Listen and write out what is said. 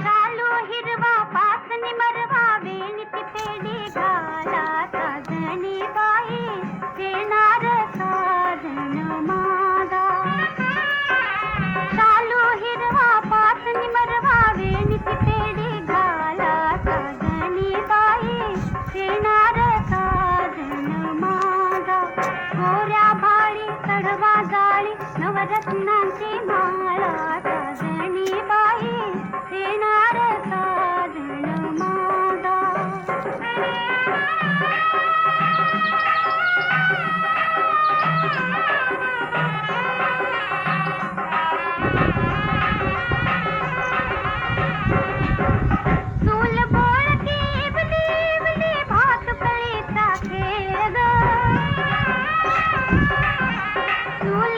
चालू हिरवा पाच निमरवा वेणीची पेढी घाला साजणी बाई येणार साजन मागा. चालू हिरवा पाच निमरवा वेणीची पेढी घाला साजणी बाई येणार साजन मागा. गोऱ्या भाळी चढवा जाळी नवरत्नांची माळा साजणी बाई येणार साजन मागा. चूल बोळकी इवली इवली भातुकळीचा खेळ ग. चूल